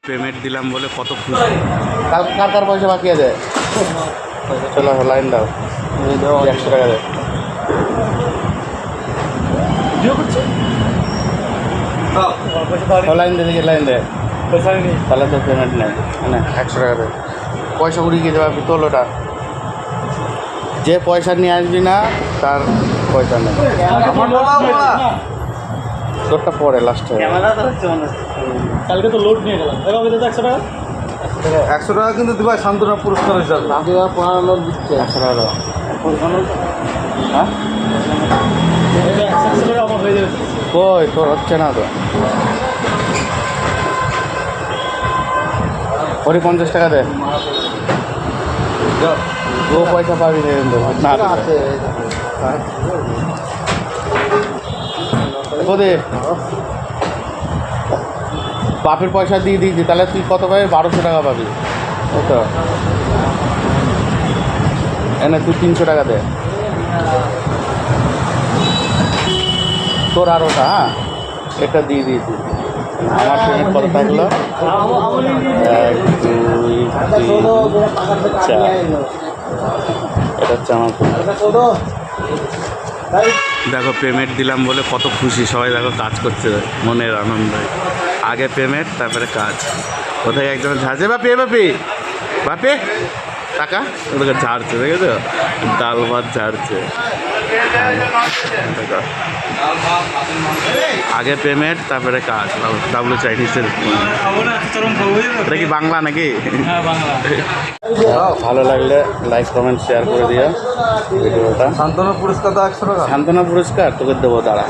Payment দিলাম বলে কত খুশি। কার কার পয়সা বাকি আছে? চলো লাইন দাও, 100 টাকা দে। লাইন দে দেখি, লাইন দে। তাহলে তো পেমেন্ট নেই, না 100 টাকা দে। পয়সা উড়িয়ে গিয়ে যাবে, তোল ওটা। যে পয়সা নিয়ে আসবি না তার পয়সা নেই। তোরটা পরে লাস্টে। কালকে তো লোড নিয়ে গেলাম, 100 টাকা। 100 টাকা কিন্তু দিবা সান্ত্বনা পুরস্কার হিসাবে। না দিবা 15 লোক দিচ্ছে 100 টাকা দাও। হ্যাঁ এটা 100 টাকা আমার হয়ে যাবে। কই তোর হচ্ছে না তো। ওরে 50 টাকা দে। ও পয়সা পাবি না দে। বাপের পয়সা দিয়ে দিয়েছি, তাহলে তুই কত পাবি? 1200 টাকা পাবি। ওই তো এনে তুই 300 টাকা দে তোর। আর ওটা হ্যাঁ এটা দিয়ে দিয়েছি। আমার পেমেন্ট কত থাকলো? 1 2 3 4। এটা হচ্ছে আমার দেখো পেমেন্ট দিলাম বলে কত খুশি সবাই। দেখো কাজ করছে মনের আনন্দে। আগে পেমেন্ট তারপরে কাজ। কোথায় একজন ঝাড়ছে, বাপি বাপি বাপি টাকা ওদেরকে ঝাড়ছে, দেখেছো? ডাল ভাত ঝাড়ছে। আগে পেমেন্ট তারপরে কাজ। ডাবলু চাইনিজের। এটা কি বাংলা নাকি? ভালো লাগলে লাইক কমেন্ট শেয়ার করে দিও ভিডিওটা। সান্ত্বনা পুরস্কার তো 100 টাকা। সান্ত্বনা পুরস্কার তোকে দেবো, দাঁড়া।